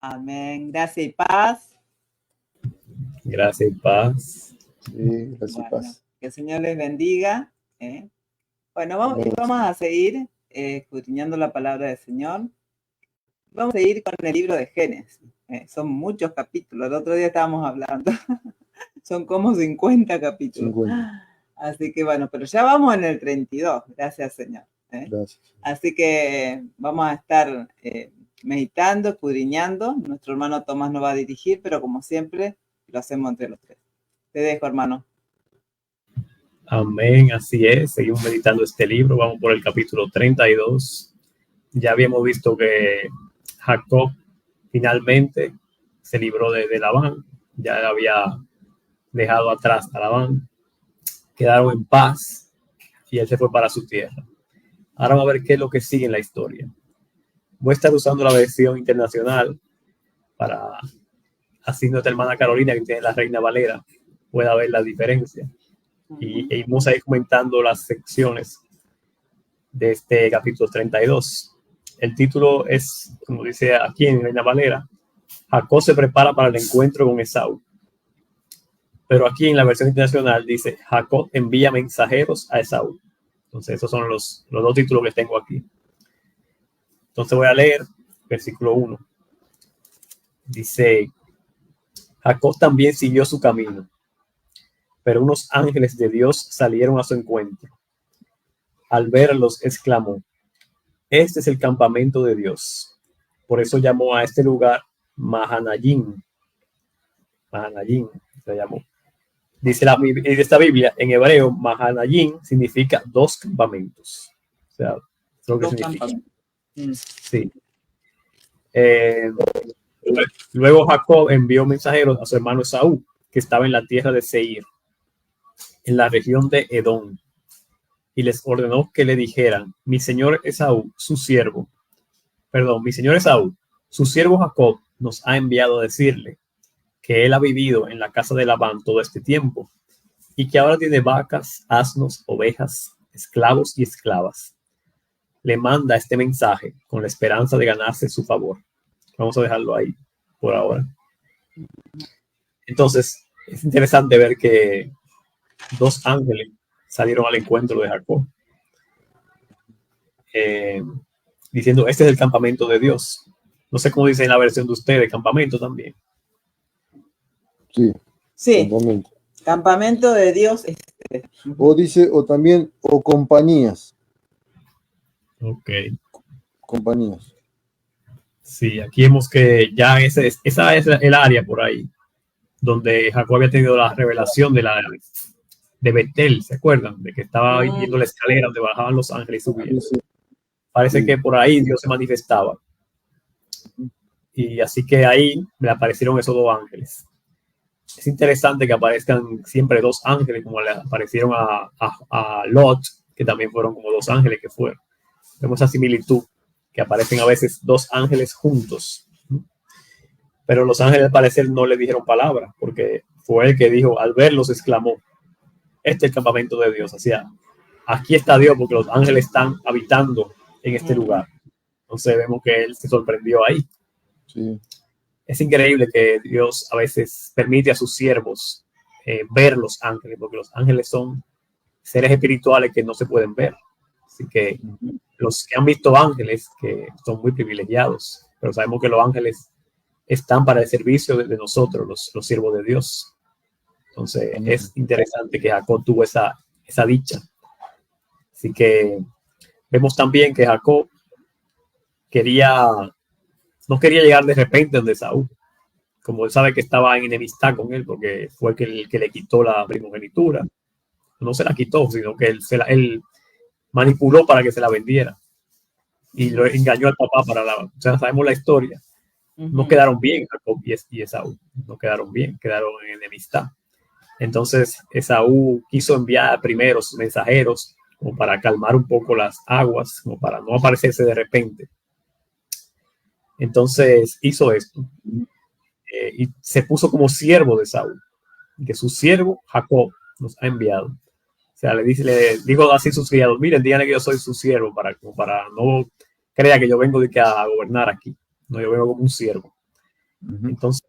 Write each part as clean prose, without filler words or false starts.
Amén. Gracias y paz. Gracias y paz. Sí, gracias y paz. Que el Señor les bendiga. Bueno, vamos a seguir escudriñando la palabra del Señor. Vamos a seguir con el libro de Génesis. Son muchos capítulos. El otro día estábamos hablando. Son como 50 capítulos. 50. Así que bueno, pero ya vamos en el 32. Gracias, Señor. Gracias. Así que vamos a estar meditando, escudriñando. Nuestro hermano Tomás nos va a dirigir, pero como siempre, lo hacemos entre los tres. Te dejo, hermano. Amén, así es. Seguimos meditando este libro. Vamos por el capítulo 32. Ya habíamos visto que Jacob finalmente se libró de Labán. Ya había dejado atrás a Labán. Quedaron en paz y él se fue para su tierra. Ahora vamos a ver qué es lo que sigue en la historia. Voy a estar usando la versión internacional para así nuestra hermana Carolina, que tiene la Reina Valera, pueda ver la diferencia. Y vamos a ir comentando las secciones de este capítulo 32. El título es, como dice aquí en Reina Valera, Jacob se prepara para el encuentro con Esaú. Pero aquí en la versión internacional dice, Jacob envía mensajeros a Esaú. Entonces esos son los dos títulos que tengo aquí. Entonces voy a leer versículo 1. Dice, Jacob también siguió su camino, pero unos ángeles de Dios salieron a su encuentro. Al verlos, exclamó, este es el campamento de Dios. Por eso llamó a este lugar Mahanayim. Mahanayim se llamó. Dice esta Biblia, en hebreo, Mahanayim significa dos campamentos. O sea, es lo que significa. Sí. Luego Jacob envió mensajeros a su hermano Esaú, que estaba en la tierra de Seir, en la región de Edom, y les ordenó que le dijeran, mi señor Esaú, su siervo Jacob nos ha enviado a decirle que él ha vivido en la casa de Labán todo este tiempo y que ahora tiene vacas, asnos, ovejas, esclavos y esclavas. Le manda este mensaje con la esperanza de ganarse su favor. Vamos a dejarlo ahí por ahora. Entonces, es interesante ver que dos ángeles salieron al encuentro de Jacob, diciendo, este es el campamento de Dios. No sé cómo dice en la versión de ustedes, campamento también. Sí. Campamento de Dios. O dice, o también, o compañías. Ok. Compañías. Sí, aquí vemos que ya esa es el área por ahí donde Jacob había tenido la revelación de Betel, ¿se acuerdan? De que estaba viendo la escalera donde bajaban los ángeles y subían. Sí. Parece que por ahí Dios se manifestaba. Y así que ahí me aparecieron esos dos ángeles. Es interesante que aparezcan siempre dos ángeles, como le aparecieron a Lot, que también fueron como dos ángeles que fueron. Vemos esa similitud, que aparecen a veces dos ángeles juntos. Pero los ángeles al parecer no le dijeron palabra, porque fue él que dijo, al verlos exclamó, este es el campamento de Dios. O sea, aquí está Dios, porque los ángeles están habitando en este lugar. Entonces vemos que él se sorprendió ahí. Sí. Es increíble que Dios a veces permite a sus siervos ver los ángeles, porque los ángeles son seres espirituales que no se pueden ver. Así que los que han visto ángeles, que son muy privilegiados, pero sabemos que los ángeles están para el servicio de nosotros, los siervos de Dios. Entonces es interesante que Jacob tuvo esa dicha. Así que vemos también que Jacob no quería llegar de repente donde Esaú, como él sabe que estaba en enemistad con él, porque fue el que le quitó la primogenitura. No se la quitó, sino que él manipuló para que se la vendiera y lo engañó al papá o sea, sabemos la historia. No quedaron bien Jacob y Esaú, no quedaron bien, quedaron en enemistad. Entonces Esaú quiso enviar primero sus mensajeros como para calmar un poco las aguas, como para no aparecerse de repente. Entonces hizo esto y se puso como siervo de Esaú, que su siervo Jacob nos ha enviado. O sea, le digo así a sus criados, miren, díganle que yo soy su siervo para no crea que yo vengo a gobernar aquí. No, yo vengo como un siervo. Ujú. Entonces,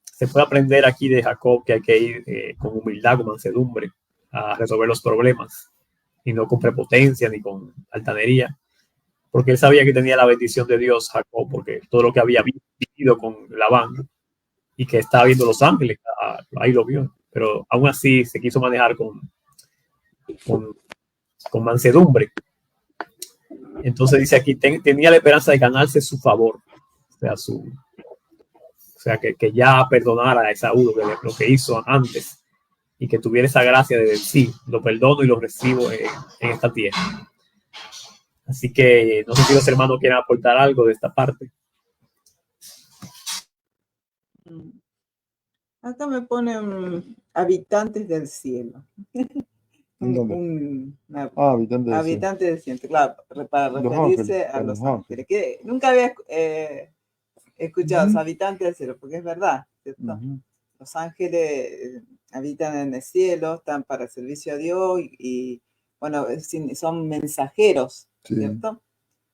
se puede aprender aquí de Jacob que hay que ir con humildad, con mansedumbre, a resolver los problemas, y no con prepotencia ni con altanería, porque él sabía que tenía la bendición de Dios, Jacob, porque todo lo que había vivido con Labán y que estaba viendo los ángeles, ahí lo vio, pero aún así se quiso manejar con, con mansedumbre. Entonces dice aquí, tenía la esperanza de ganarse su favor, o sea que ya perdonara a Esaú lo que hizo antes, y que tuviera esa gracia de decir, lo perdono y lo recibo en esta tierra. Así que no sé si los hermanos quieren aportar algo de esta parte. Acá me ponen habitantes del cielo. Habitantes del cielo. Habitante del cielo, claro, para Los referirse ángeles, a a los los ángeles. Que nunca había escuchado los Ujú. habitantes del cielo, porque es verdad, ¿cierto? Ujú. Los ángeles habitan en el cielo, están para el servicio a Dios y bueno, son mensajeros, Sí. ¿cierto?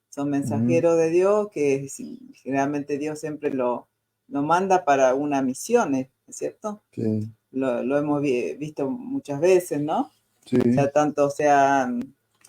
Son mensajeros de Dios que generalmente Dios siempre lo manda para una misión, ¿es cierto? Sí. Lo hemos visto muchas veces, ¿no? Sí. O sea, tanto sea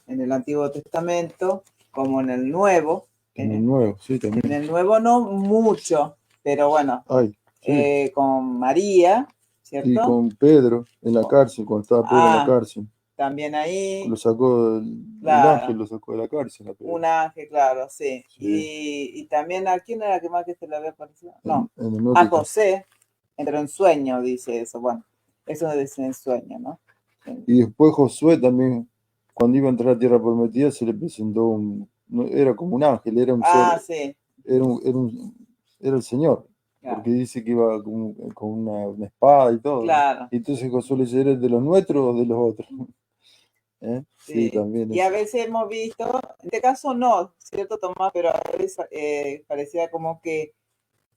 en el Antiguo Testamento como en el Nuevo. En el Nuevo, sí, también. En el Nuevo no mucho, pero bueno, Ay, sí. con María, ¿cierto? Y con Pedro en la cárcel, cuando estaba Pedro en la cárcel. También ahí. Lo sacó, Claro. el ángel lo sacó de la cárcel. Un ángel, claro, sí. Sí. Y también, ¿a quién era que más que se le había parecido? No, En el Nuevo a Testamento. José, pero en sueño dice eso. Bueno, eso es en sueño, ¿no? Y después Josué también, cuando iba a entrar a Tierra Prometida, se le presentó era como un ángel, era un ser, sí. era el Señor, Claro. porque dice que iba con una espada y todo. Claro. Y entonces Josué le dice, ¿eres de los nuestros o de los otros? Sí, también. Y a veces hemos visto, en este caso no, ¿cierto, Tomás? Pero a veces parecía como que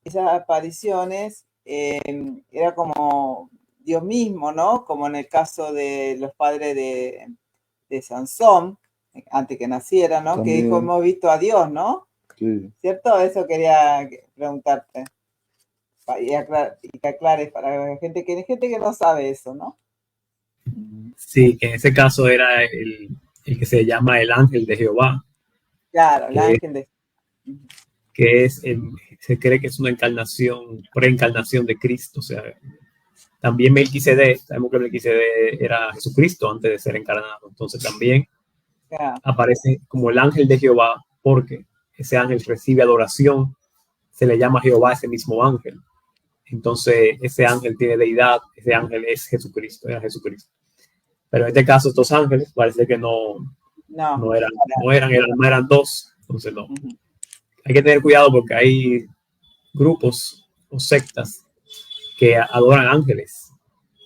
esas apariciones era como Dios mismo, ¿no? Como en el caso de los padres de Sansón, antes que naciera, ¿no? También. Que dijo, hemos visto a Dios, ¿no? Sí. ¿Cierto? Eso quería preguntarte. Y que aclares para la gente que no sabe eso, ¿no? Sí, que en ese caso era el que se llama el ángel de Jehová. Claro, el ángel de... Que se cree que es una preencarnación de Cristo. O sea, también Melquisedec, sabemos que Melquisedec era Jesucristo antes de ser encarnado. Entonces también aparece como el ángel de Jehová, porque ese ángel recibe adoración, se le llama Jehová ese mismo ángel. Entonces ese ángel tiene deidad, ese ángel es Jesucristo, era Jesucristo. Pero en este caso estos ángeles parece que no eran dos, entonces no. Hay que tener cuidado porque hay grupos o sectas que adoran ángeles.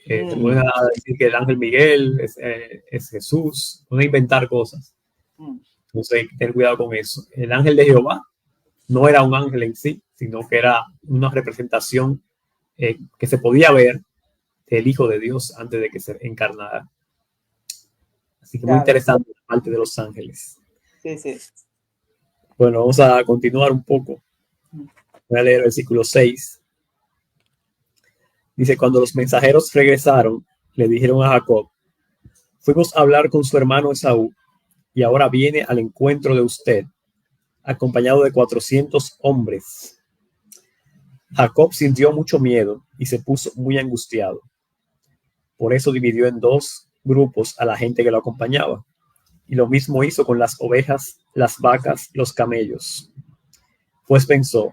Te pueden decir que el ángel Miguel es Jesús, pueden inventar cosas. Entonces hay que tener cuidado con eso. El ángel de Jehová no era un ángel en sí, sino que era una representación que se podía ver del Hijo de Dios antes de que se encarnara. Así que muy interesante la parte de los ángeles. Sí, sí. Bueno, vamos a continuar un poco. Voy a leer el versículo 6. Dice, cuando los mensajeros regresaron, le dijeron a Jacob, fuimos a hablar con su hermano Esaú, y ahora viene al encuentro de usted, acompañado de 400 hombres. Jacob sintió mucho miedo y se puso muy angustiado. Por eso dividió en dos grupos a la gente que lo acompañaba. Y lo mismo hizo con las ovejas, las vacas, los camellos. Pues pensó,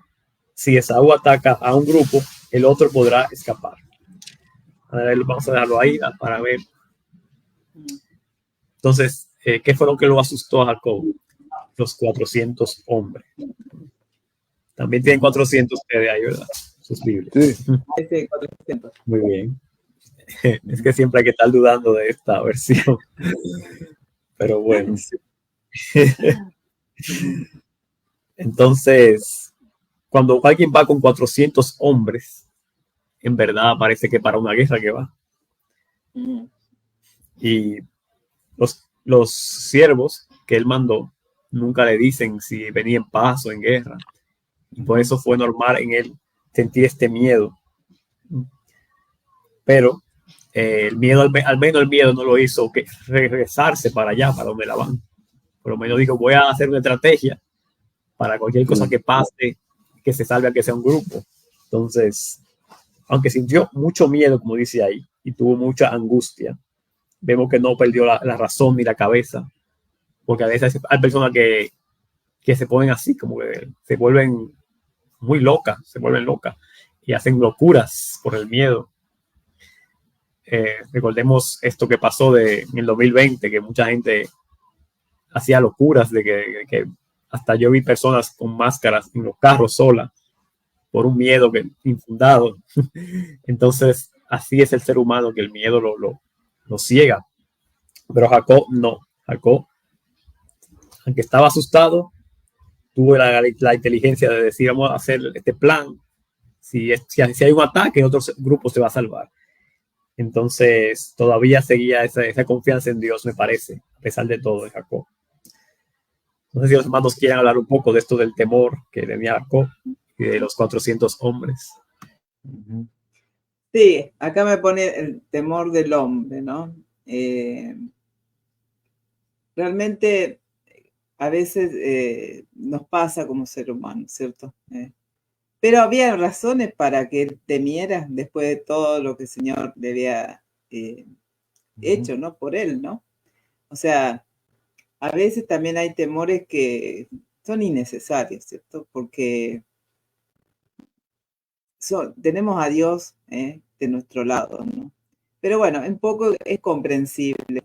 si Esaú ataca a un grupo, el otro podrá escapar. Vamos a dejarlo ahí para ver. Entonces, ¿qué fue lo que lo asustó a Jacob? Los 400 hombres. También tienen 400 de ahí, ¿verdad? Sus Biblias. Sí, 400. Muy bien. Es que siempre hay que estar dudando de esta versión. Pero bueno. Entonces, cuando alguien va con 400 hombres, en verdad parece que para una guerra que va. Y los siervos que él mandó nunca le dicen si venía en paz o en guerra. Y por eso fue normal en él sentir este miedo. Pero el miedo, al menos el miedo no lo hizo que regresarse para allá, para donde Labán. Por lo menos dijo, voy a hacer una estrategia para cualquier cosa que pase, que se salve, que sea un grupo. Entonces, aunque sintió mucho miedo, como dice ahí, y tuvo mucha angustia, vemos que no perdió la razón ni la cabeza, porque a veces hay personas que se ponen así, como que se vuelven muy locas, y hacen locuras por el miedo. Recordemos esto que pasó en el 2020, que mucha gente hacía locuras, de que hasta yo vi personas con máscaras en los carros solas, por un miedo infundado. Entonces, así es el ser humano, que el miedo lo ciega. Pero Jacob no. Jacob, aunque estaba asustado, tuvo la inteligencia de decir, vamos a hacer este plan. Si hay un ataque, otro grupo se va a salvar. Entonces, todavía seguía esa confianza en Dios, me parece, a pesar de todo, de Jacob. No sé si los hermanos quieren hablar un poco de esto del temor que tenía Jacob y de los 400 hombres. Sí, acá me pone el temor del hombre, ¿no? Realmente a veces nos pasa como ser humano, ¿cierto? Pero había razones para que él temiera después de todo lo que el Señor le había hecho, ¿no? Por él, ¿no? O sea, a veces también hay temores que son innecesarios, ¿cierto? Porque tenemos a Dios de nuestro lado, ¿no? Pero bueno, un poco es comprensible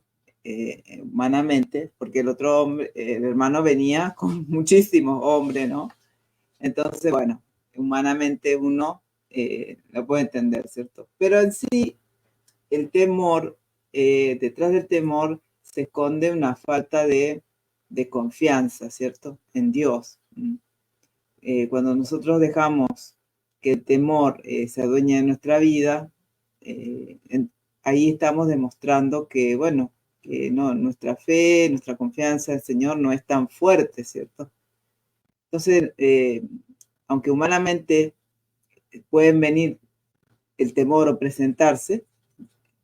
humanamente, porque el otro hombre, el hermano venía con muchísimos hombres, ¿no? Entonces, bueno, humanamente uno lo puede entender, ¿cierto? Pero en sí, el temor, detrás del temor se esconde una falta de confianza, ¿cierto? En Dios. Cuando nosotros dejamos que el temor se adueñe de nuestra vida, ahí estamos demostrando que, bueno, que no, nuestra fe, nuestra confianza en el Señor no es tan fuerte, ¿cierto? Entonces, aunque humanamente pueden venir el temor o presentarse,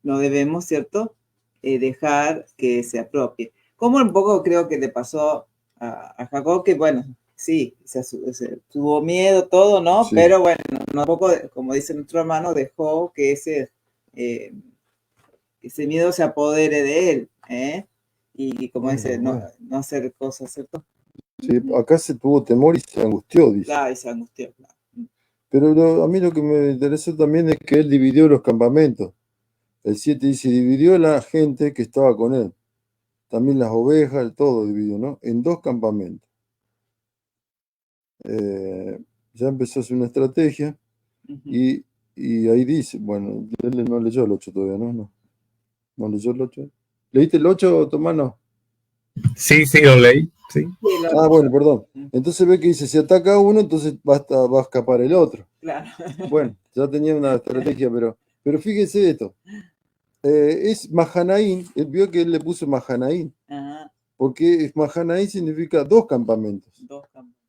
no debemos, ¿cierto?, dejar que se apropie. Como un poco creo que le pasó a Jacob, que bueno, sí, se tuvo miedo, todo, ¿no? Sí. Pero bueno, un poco, como dice nuestro hermano, dejó que ese miedo se apodere de él, y como dice, no hacer cosas, ¿cierto? Sí, acá se tuvo temor y se angustió, dice. Claro, y se angustió, claro. Pero a mí lo que me interesó también es que él dividió los campamentos. El 7 dice, dividió la gente que estaba con él. También las ovejas, todo dividió, ¿no? En 2 campamentos. Ya empezó a hacer una estrategia. Y ahí dice, bueno, él no leyó el 8 todavía, ¿no? ¿No leyó el 8? ¿Leíste el 8, Tomás? No. Sí, lo leí. Sí. Ah, bueno, perdón. Entonces ve que dice, si ataca uno, entonces va a escapar el otro. Claro. Bueno, ya tenía una estrategia, pero fíjese esto. Es Mahanaín, él vio que él le puso Mahanaín. Ajá. Porque Mahanaín significa 2 campamentos. 2 campamentos.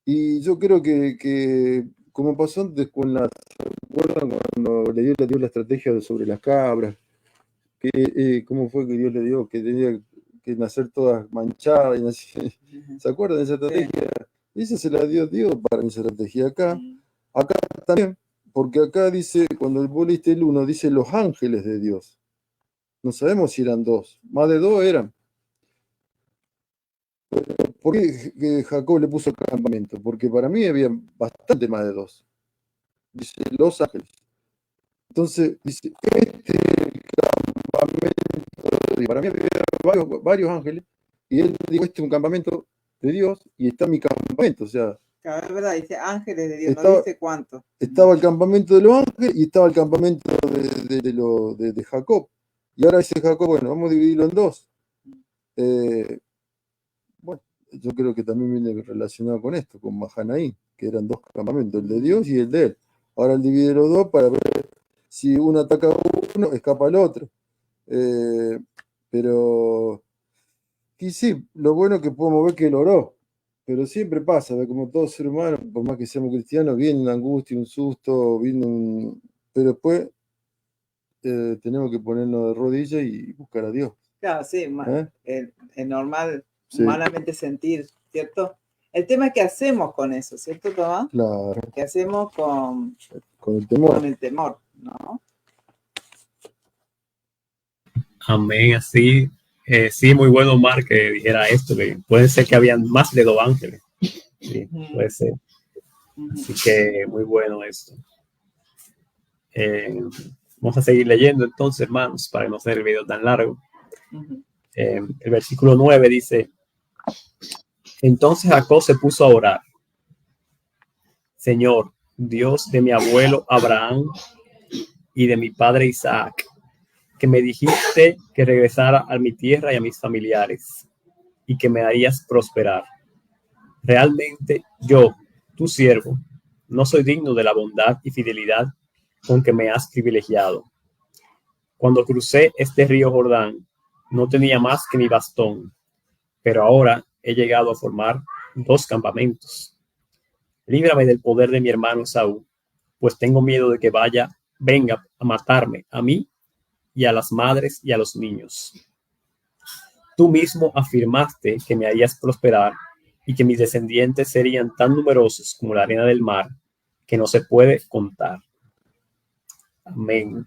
Y yo creo que como pasó antes con ¿recuerdan cuando Dios le dio la estrategia sobre las cabras? ¿Cómo fue que Dios le dio? Que tenía que nacer todas manchadas. ¿Se acuerdan de esa estrategia? Sí. Esa se la dio Dios para esa estrategia. Acá también, porque acá dice, cuando vos leíste el 1, dice los ángeles de Dios. No sabemos si eran 2, más de 2 eran. ¿Por qué Jacob le puso campamento? Porque para mí había bastante más de 2. Dice los ángeles. Entonces, dice, este campamento, para mí había varios ángeles, y él dijo, este es un campamento de Dios, y está mi campamento, o sea... Claro, es verdad, dice ángeles de Dios, no dice cuánto. Estaba el campamento de los ángeles, y estaba el campamento de Jacob. Y ahora dice Jacob, bueno, vamos a dividirlo en 2. Bueno, yo creo que también viene relacionado con esto, con Mahanaín, que eran 2 campamentos, el de Dios y el de él. Ahora él divide los 2 para ver si uno ataca a uno, escapa al otro. Pero y sí, lo bueno es que podemos ver que él oró, pero siempre pasa, ¿ve? Como todo ser humano, por más que seamos cristianos, viene una angustia, un susto, pero después tenemos que ponernos de rodillas y buscar a Dios. Claro, sí, es normal Sí. humanamente sentir, ¿cierto? El tema es qué hacemos con eso, ¿cierto, Tomás? Claro, ¿Qué hacemos con con el temor. ¿No? Amén, así. Sí, muy bueno, Omar, que dijera esto, que puede ser que habían más de 2 ángeles. Sí, puede ser. Así que muy bueno esto. Vamos a seguir leyendo entonces, hermanos, para no hacer el video tan largo. El versículo 9 dice: entonces Jacob se puso a orar: Señor, Dios de mi abuelo Abraham y de mi padre Isaac, que me dijiste que regresara a mi tierra y a mis familiares, y que me harías prosperar. Realmente yo, tu siervo, no soy digno de la bondad y fidelidad con que me has privilegiado. Cuando crucé este río Jordán, no tenía más que mi bastón, pero ahora he llegado a formar 2 campamentos. Líbrame del poder de mi hermano Saúl, pues tengo miedo de que venga a matarme a mí y a las madres y a los niños. Tú mismo afirmaste que me harías prosperar y que mis descendientes serían tan numerosos como la arena del mar, que no se puede contar. Amén.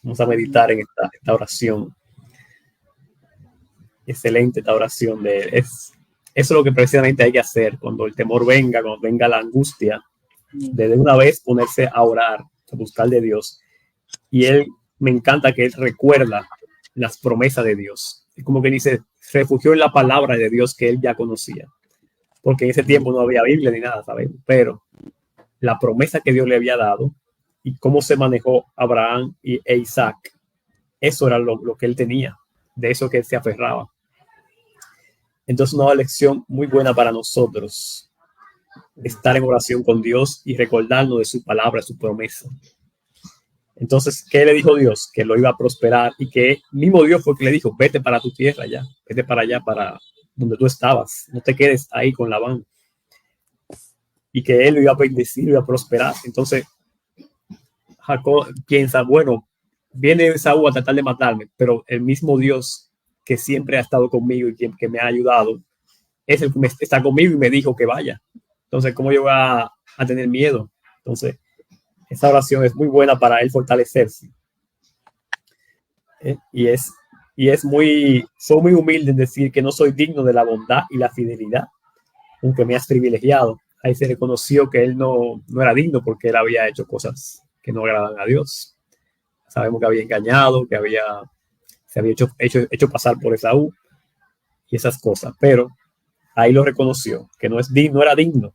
Vamos a meditar en esta oración. Excelente esta oración. Eso es lo que precisamente hay que hacer cuando el temor venga, cuando venga la angustia, de una vez ponerse a orar, a buscar de Dios. Y me encanta que él recuerda las promesas de Dios. Es como que dice, se refugió en la palabra de Dios que él ya conocía. Porque en ese tiempo no había Biblia ni nada, ¿saben? Pero la promesa que Dios le había dado y cómo se manejó Abraham e Isaac, eso era lo que él tenía, de eso que él se aferraba. Entonces, una lección muy buena para nosotros, estar en oración con Dios y recordarnos de su palabra, de su promesa. Entonces, ¿qué le dijo Dios? Que lo iba a prosperar y que mismo Dios fue que le dijo, vete para tu tierra ya, vete para allá, para donde tú estabas, no te quedes ahí con Labán. Y que él lo iba a bendecir, lo iba a prosperar. Entonces, Jacob piensa, bueno, viene Saúl a tratar de matarme, pero el mismo Dios que siempre ha estado conmigo y que me ha ayudado, es el que está conmigo y me dijo que vaya. Entonces, ¿cómo yo voy a tener miedo? Entonces, esa oración es muy buena para él fortalecerse. Soy muy humilde en decir que no soy digno de la bondad y la fidelidad, aunque me has privilegiado. Ahí se reconoció que él no era digno porque él había hecho cosas que no agradan a Dios. Sabemos que había engañado, que se había hecho pasar por Esaú y esas cosas, pero ahí lo reconoció, que no era digno.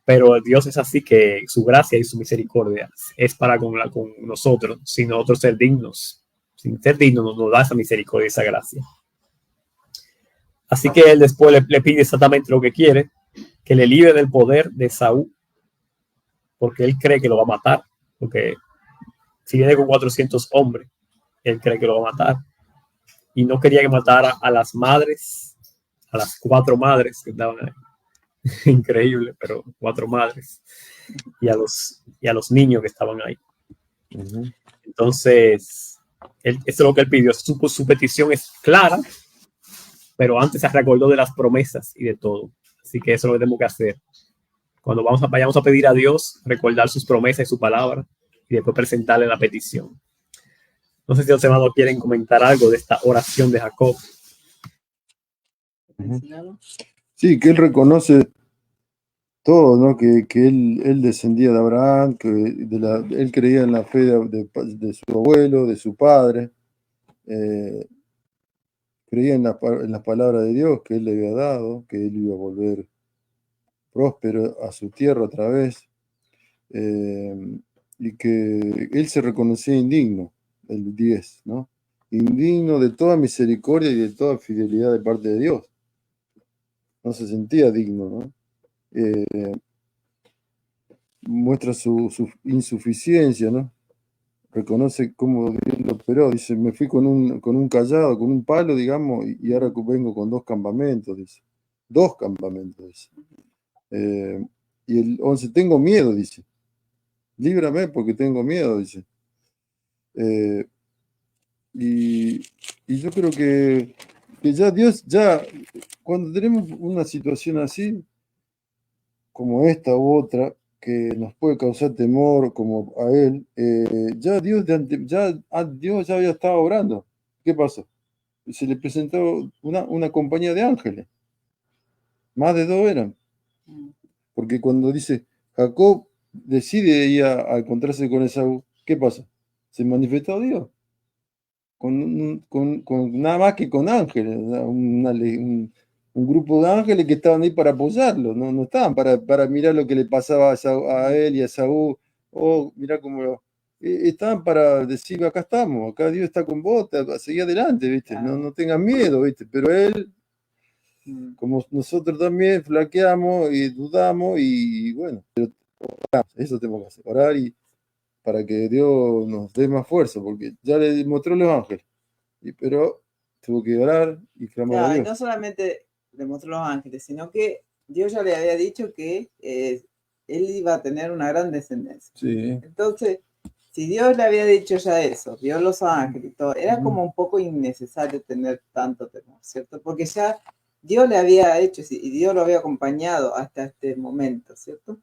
Pero Dios es así, que su gracia y su misericordia es para con nosotros, sin nosotros ser dignos. Sin ser dignos nos da esa misericordia y esa gracia. Así que él después le pide exactamente lo que quiere, que le libre del poder de Saúl, porque él cree que lo va a matar, porque si viene con 400 hombres, él cree que lo va a matar. Y no quería que matara a las madres, a las 4 madres que estaban ahí. Increíble, pero 4 madres. Y a los niños que estaban ahí. Entonces, eso es lo que él pidió. Su petición es clara, pero antes se recordó de las promesas y de todo. Así que eso es lo que tenemos que hacer. Cuando vayamos a pedir a Dios, recordar sus promesas y su palabra y después presentarle la petición. No sé si los hermanos quieren comentar algo de esta oración de Jacob. Sí, que él reconoce todo, ¿no? Que él descendía de Abraham, que él creía en la fe de su abuelo, de su padre, creía en las palabras de Dios que él le había dado, que él iba a volver próspero a su tierra otra vez, y que él se reconocía indigno, el 10, ¿no? Indigno de toda misericordia y de toda fidelidad de parte de Dios. No se sentía digno, ¿no? Muestra su insuficiencia, ¿no? Reconoce cómo Dios lo operó. Dice, me fui con un callado, con un palo, digamos, y ahora vengo con 2 campamentos, dice. 2 campamentos, dice. Y el 11, tengo miedo, dice. Líbrame porque tengo miedo, dice. Y yo creo que ya Dios, cuando tenemos una situación así, como esta u otra, que nos puede causar temor como a Él, ya Dios Dios ya había estado obrando. ¿Qué pasó? Se le presentó una compañía de ángeles. Más de 2 eran. Porque cuando dice, Jacob decide ir a encontrarse con Esaú, ¿qué pasa? Se manifestó Dios. Con nada más que con ángeles, un grupo de ángeles que estaban ahí para apoyarlo, no estaban para mirar lo que le pasaba a él y a Esaú, mirá cómo estaban para decir, acá estamos, acá Dios está con vos, seguí adelante, ¿viste? No tengas miedo, ¿viste? Pero él, como nosotros también flaqueamos y dudamos, y bueno, pero eso tenemos que hacer, orar y para que Dios nos dé más fuerza, porque ya le mostró los ángeles, pero tuvo que orar y clamar a Y Dios. no solamente le mostró los ángeles, sino que Dios ya le había dicho que él iba a tener una gran descendencia. Sí. Entonces, si Dios le había dicho ya eso, vio los ángeles y todo, era como un poco innecesario tener tanto temor, ¿cierto? Porque ya Dios le había hecho y Dios lo había acompañado hasta este momento, ¿cierto?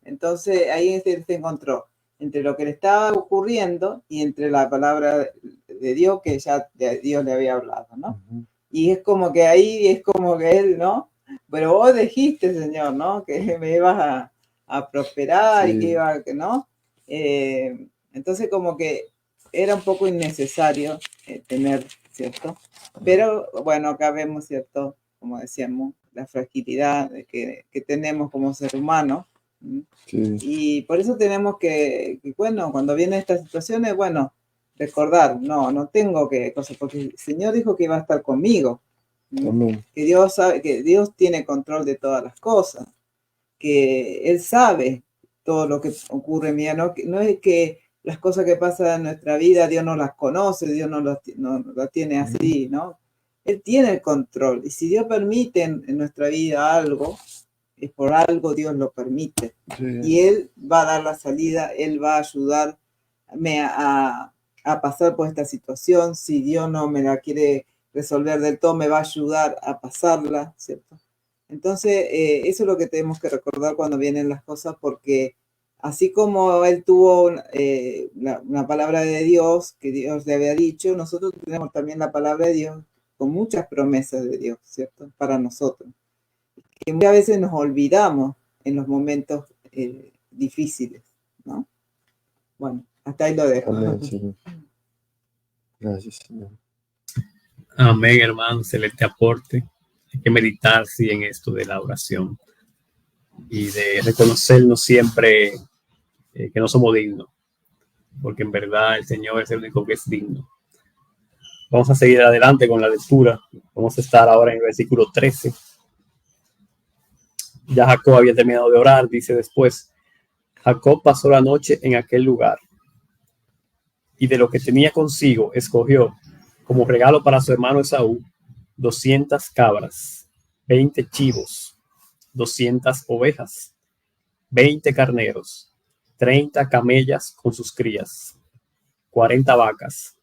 Entonces ahí se encontró entre lo que le estaba ocurriendo y entre la palabra de Dios que ya Dios le había hablado, ¿no? Y es como que ahí es como que él, ¿no? Pero vos dijiste, Señor, ¿no? Que me ibas a prosperar y que iba, ¿no? Entonces como que era un poco innecesario tener, ¿cierto? Pero bueno, acá vemos, ¿cierto? Como decíamos, la fragilidad que tenemos como ser humano. Sí. Y por eso tenemos que, bueno, cuando vienen estas situaciones, bueno, recordar, no tengo que cosas, porque el Señor dijo que iba a estar conmigo. Que Dios sabe, que Dios tiene control de todas las cosas, que Él sabe todo lo que ocurre, mía, no es que las cosas que pasan en nuestra vida Dios no las conoce, Dios no las tiene así, ¿no? Él tiene el control, y si Dios permite en nuestra vida algo, es por algo Dios lo permite. Sí. Y Él va a dar la salida, Él va a ayudarme a pasar por esta situación. Si Dios no me la quiere resolver del todo, me va a ayudar a pasarla, ¿cierto? Entonces, eso es lo que tenemos que recordar cuando vienen las cosas, porque así como Él tuvo una palabra de Dios, que Dios le había dicho, nosotros tenemos también la palabra de Dios con muchas promesas de Dios, ¿cierto? Para nosotros. Que muchas veces nos olvidamos en los momentos difíciles, ¿no? Bueno, hasta ahí lo dejo. Amén, Señor. Gracias, Señor. Amén, hermano, excelente aporte. Hay que meditar, sí, en esto de la oración y de reconocernos siempre que no somos dignos, porque en verdad el Señor es el único que es digno. Vamos a seguir adelante con la lectura. Vamos a estar ahora en el versículo 13. Ya Jacob había terminado de orar, dice después, Jacob pasó la noche en aquel lugar y de lo que tenía consigo escogió como regalo para su hermano Esaú 200 cabras, 20 chivos, 200 ovejas, 20 carneros, 30 camellas con sus crías, 40 vacas,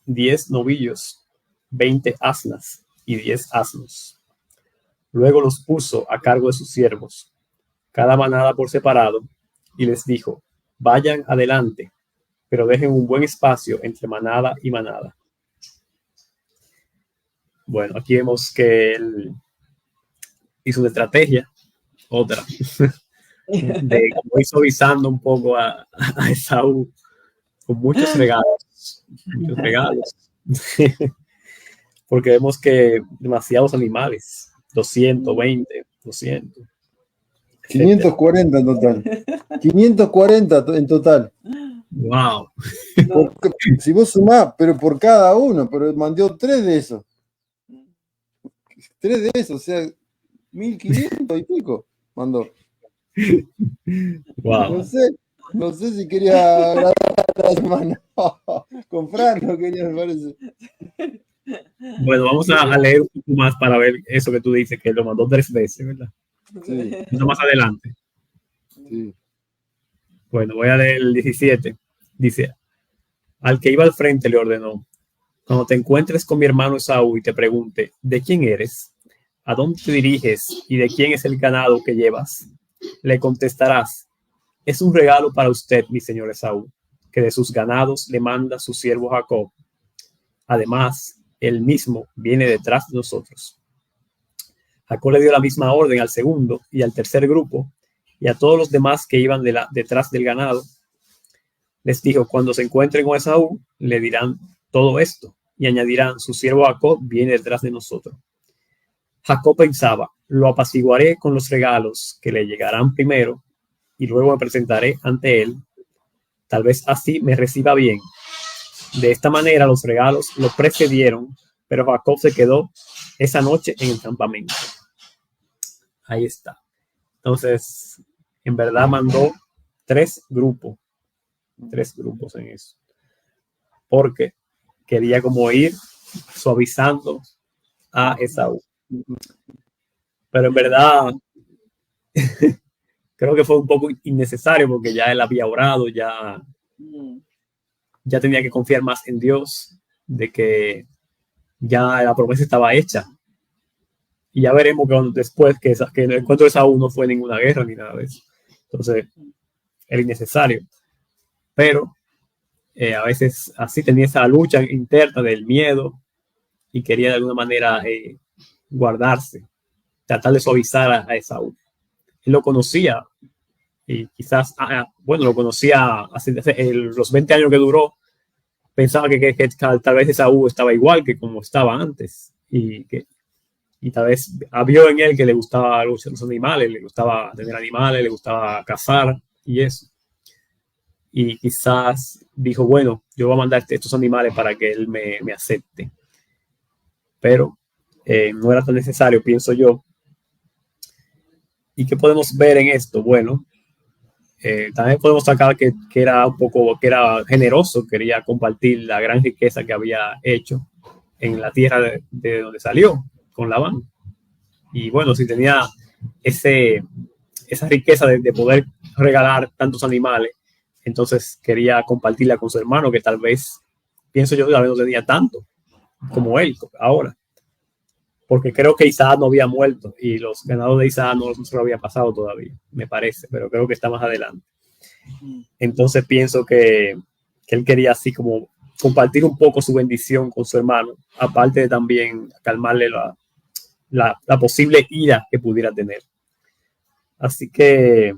10 novillos, 20 asnas y 10 asnos. Luego los puso a cargo de sus siervos, cada manada por separado, y les dijo, vayan adelante, pero dejen un buen espacio entre manada y manada. Bueno, aquí vemos que él hizo una estrategia, otra, de como ir suavizando un poco a Esaú con muchos regalos, porque vemos que demasiados animales, 220, 200. 540 en total. 540 en total. Wow. Si vos sumás, pero por cada uno, pero mandó 3 de esos. 3 de esos, o sea, 1500 y pico mandó. Wow. No sé si quería agradar a la hermana. Comprarlo quería, me parece. Bueno, vamos a leer un poco más para ver eso que tú dices, que lo mandó 3 veces, ¿verdad? Sí, Eso más adelante. sí. Bueno, voy a leer el 17. Dice, al que iba al frente le ordenó, cuando te encuentres con mi hermano Esaú y te pregunte, ¿de quién eres? ¿A dónde te diriges? ¿Y de quién es el ganado que llevas? Le contestarás, es un regalo para usted, mi señor Esaú, que de sus ganados le manda su siervo Jacob. Además, él mismo viene detrás de nosotros. Jacob le dio la misma orden al segundo y al tercer grupo y a todos los demás que iban detrás del ganado. Les dijo, cuando se encuentren con Esaú, le dirán todo esto y añadirán, su siervo Jacob viene detrás de nosotros. Jacob pensaba, lo apaciguaré con los regalos que le llegarán primero y luego me presentaré ante él. Tal vez así me reciba bien. De esta manera los regalos lo precedieron, pero Jacob se quedó esa noche en el campamento. Ahí está. Entonces, en verdad mandó 3 grupos en eso, porque quería como ir suavizando a Esaú. Pero en verdad, creo que fue un poco innecesario porque ya él había orado, ya tenía que confiar más en Dios, de que ya la promesa estaba hecha. Y ya veremos que después que el encuentro de Esaú no fue ninguna guerra ni nada de eso. Entonces, era innecesario. Pero a veces así tenía esa lucha interna del miedo y quería de alguna manera guardarse, tratar de suavizar a Esaú. Él lo conocía y quizás, bueno, lo conocía hace los 20 años que duró, pensaba que tal vez Esaú estaba igual que como estaba antes y tal vez vio en él que le gustaba los animales, le gustaba tener animales, le gustaba cazar y eso. Y quizás dijo, bueno, yo voy a mandar estos animales para que él me acepte. Pero no era tan necesario, pienso yo. ¿Y qué podemos ver en esto? Bueno, también podemos sacar que era un poco, que era generoso, quería compartir la gran riqueza que había hecho en la tierra de donde salió, con Labán. Y bueno, si tenía esa riqueza de poder regalar tantos animales, entonces quería compartirla con su hermano, que tal vez, pienso yo, tal vez no tenía tanto como él ahora. Porque creo que Isaac no había muerto y los ganados de Isaac no se lo había pasado todavía, me parece, pero creo que está más adelante. Entonces pienso que él quería así como compartir un poco su bendición con su hermano, aparte de también calmarle la posible ira que pudiera tener. Así que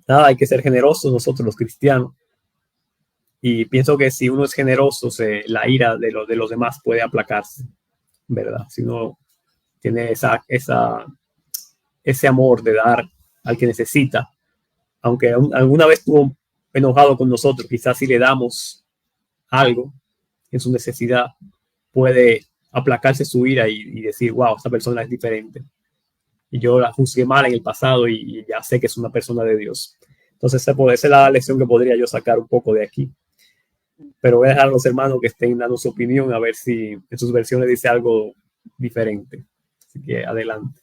nada, hay que ser generosos nosotros los cristianos. Y pienso que si uno es generoso, la ira de los demás puede aplacarse, ¿verdad? Si uno tiene ese amor de dar al que necesita, aunque alguna vez estuvo enojado con nosotros, quizás si le damos algo en su necesidad, puede aplacarse su ira y decir, wow, esta persona es diferente. Y yo la juzgué mal en el pasado y ya sé que es una persona de Dios. Entonces, esa es la lección que podría yo sacar un poco de aquí. Pero voy a dejar a los hermanos que estén dando su opinión, a ver si en sus versiones dice algo diferente. Así que adelante.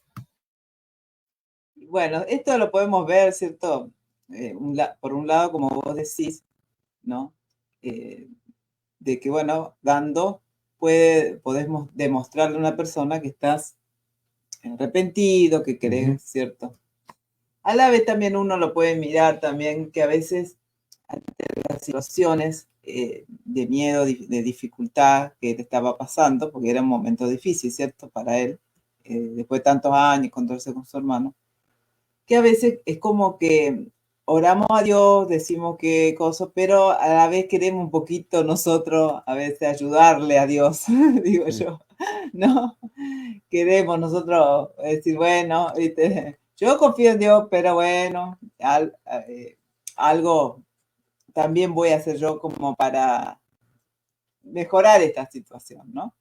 Bueno, esto lo podemos ver, ¿cierto? Por un lado, como vos decís, ¿no? De que, bueno, dando podemos demostrarle a una persona que estás arrepentido, que querés, ¿cierto? A la vez también uno lo puede mirar también que a veces ante las situaciones de miedo, de dificultad que te estaba pasando, porque era un momento difícil, ¿cierto? Para él, después de tantos años encontrarse con su hermano, que a veces es como que oramos a Dios, decimos que cosas, pero a la vez queremos un poquito nosotros a veces ayudarle a Dios, digo yo, ¿no? Queremos nosotros decir, bueno, ¿viste? Yo confío en Dios, pero bueno, algo también voy a hacer yo como para mejorar esta situación, ¿no?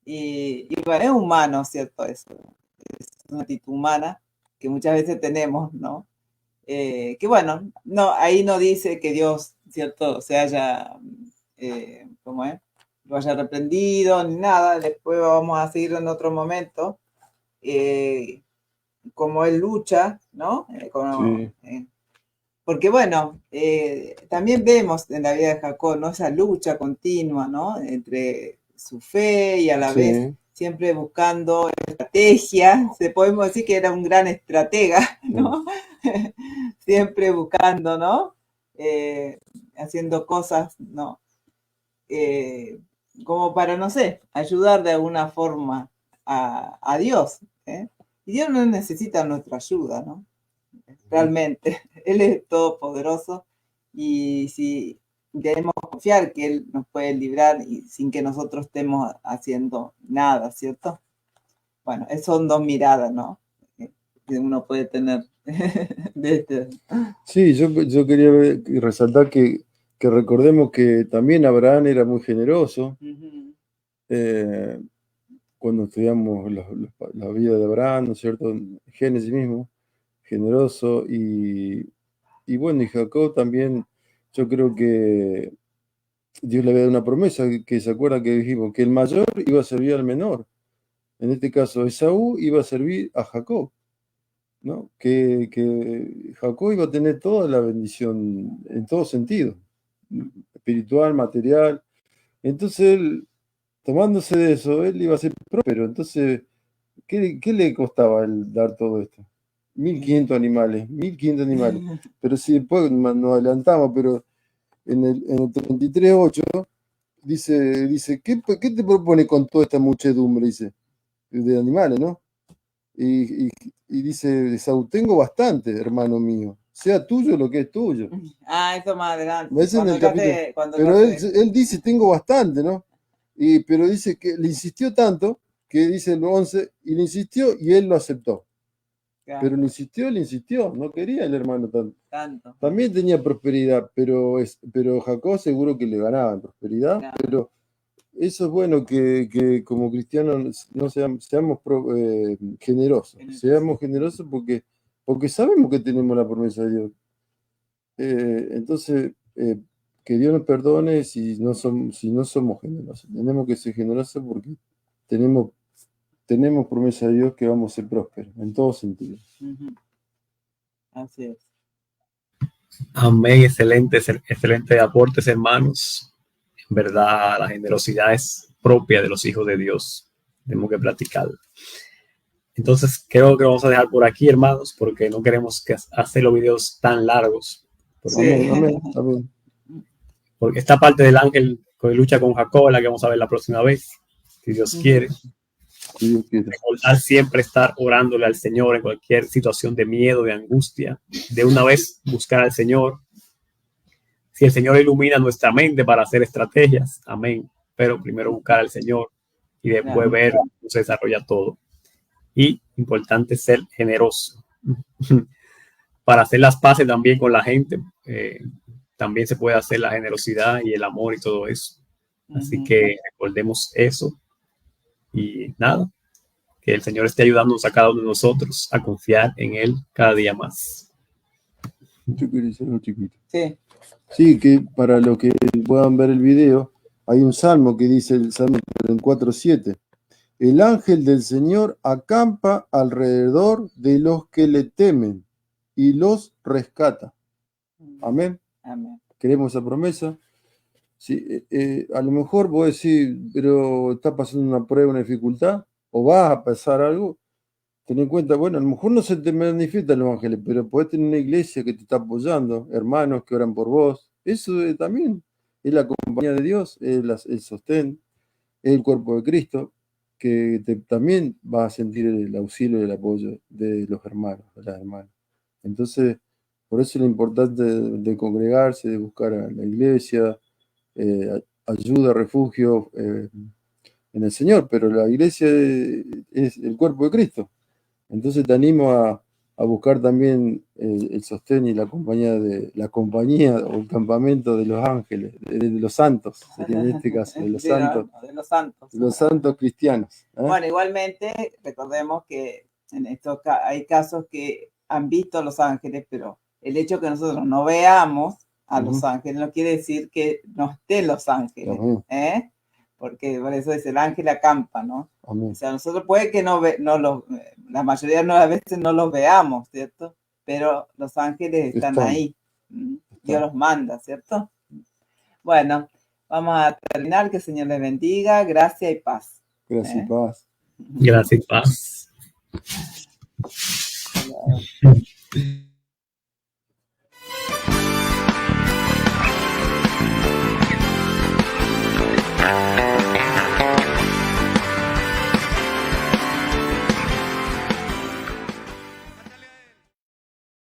Y bueno, es humano, ¿cierto? Eso es una actitud humana que muchas veces tenemos, ¿no? Que bueno, no, ahí no dice que Dios, ¿cierto? Se haya, ¿cómo es? lo haya reprendido ni nada. Después vamos a seguir en otro momento. Como él lucha, ¿no? Sí. Porque bueno, también vemos en la vida de Jacob, ¿no? Esa lucha continua, ¿no? Entre su fe y a la vez Sí. siempre buscando estrategia. Podemos decir que era un gran estratega, ¿no? Siempre buscando, ¿no? Haciendo cosas, ¿no? Como para, no sé, ayudar de alguna forma a Dios, ¿eh? Y Dios no necesita nuestra ayuda, ¿no? Realmente, Él es todopoderoso y si debemos confiar que Él nos puede librar y sin que nosotros estemos haciendo nada, ¿cierto? Bueno, son dos miradas, ¿no? Que uno puede tener de este. Sí, yo quería resaltar que recordemos que también Abraham era muy generoso. Cuando estudiamos la vida de Abraham, ¿no es cierto? En Génesis mismo, generoso. Y bueno, y Jacob también, yo creo que Dios le había dado una promesa, que se acuerdan que dijimos que el mayor iba a servir al menor. En este caso, Esaú iba a servir a Jacob, ¿no? Que Jacob iba a tener toda la bendición en todo sentido, espiritual, material. Entonces él, tomándose de eso, él iba a ser próspero. Entonces, ¿qué le costaba el dar todo esto? 1500 animales, 1500 animales. Pero si después nos adelantamos, pero en el 33:8 dice, ¿qué te propone con toda esta muchedumbre? Dice, de animales, ¿no? Y dice Esaú, tengo bastante, hermano mío, sea tuyo lo que es tuyo. Eso más adelante. Es en el capítulo. Pero él dice, tengo bastante, ¿no? Pero dice que le insistió tanto, que dice el 11, y le insistió y él lo aceptó. Claro. Pero le insistió, no quería el hermano tanto. También tenía prosperidad, pero Jacob seguro que le ganaba en prosperidad, claro. Pero eso es bueno que como cristianos no seamos generosos. Seamos generosos porque sabemos que tenemos la promesa de Dios. Entonces, que Dios nos perdone si no somos generosos. Tenemos que ser generosos porque tenemos promesa de Dios que vamos a ser prósperos en todos sentidos. Así es. Amén, excelente aportes, hermanos. En verdad, la generosidad es propia de los hijos de Dios. Tenemos que practicarla. Entonces, creo que vamos a dejar por aquí, hermanos, porque no queremos hacer los videos tan largos. Sí. Amén. Porque esta parte del ángel que lucha con Jacob, la que vamos a ver la próxima vez, si Dios quiere. Recordar siempre estar orándole al Señor en cualquier situación de miedo, de angustia. De una vez buscar al Señor. Si el Señor ilumina nuestra mente para hacer estrategias, amén. Pero primero buscar al Señor y después ver cómo se desarrolla todo. Y importante ser generoso. Para hacer las paces también con la gente, también se puede hacer la generosidad y el amor y todo eso. Así que recordemos eso. Y nada, que el Señor esté ayudándonos a cada uno de nosotros a confiar en Él cada día más. Yo quiero decir algo chiquito. Sí, que para los que puedan ver el video, hay un salmo que dice, el Salmo 4:7. El ángel del Señor acampa alrededor de los que le temen y los rescata. Amén. Amén. ¿Queremos esa promesa? Sí, a lo mejor vos decís, pero está pasando una prueba, una dificultad, o va a pasar algo. Ten en cuenta, bueno, a lo mejor no se te manifiestan los ángeles, pero podés tener una iglesia que te está apoyando, hermanos que oran por vos. Eso también es la compañía de Dios, es el sostén, es el cuerpo de Cristo, que también va a sentir el auxilio y el apoyo de los hermanos, de las hermanas. Entonces, por eso es lo importante de congregarse, de buscar a la iglesia, ayuda, refugio en el Señor, pero la iglesia es el cuerpo de Cristo. Entonces te animo a buscar también el sostén y la compañía o el campamento de los ángeles, de los santos, sería en este caso, de los santos cristianos. Bueno, igualmente recordemos que en estos hay casos que han visto a los ángeles, pero el hecho que nosotros no veamos a los ángeles no quiere decir que no estén los ángeles, porque por eso dice el ángel acampa, ¿no? Amén. O sea, nosotros puede que la mayoría de las veces no los veamos, ¿cierto? Pero los ángeles están ahí. Dios los manda, ¿cierto? Bueno, vamos a terminar. Que el Señor les bendiga. Gracia y paz. Gracias y paz. Gracias y paz.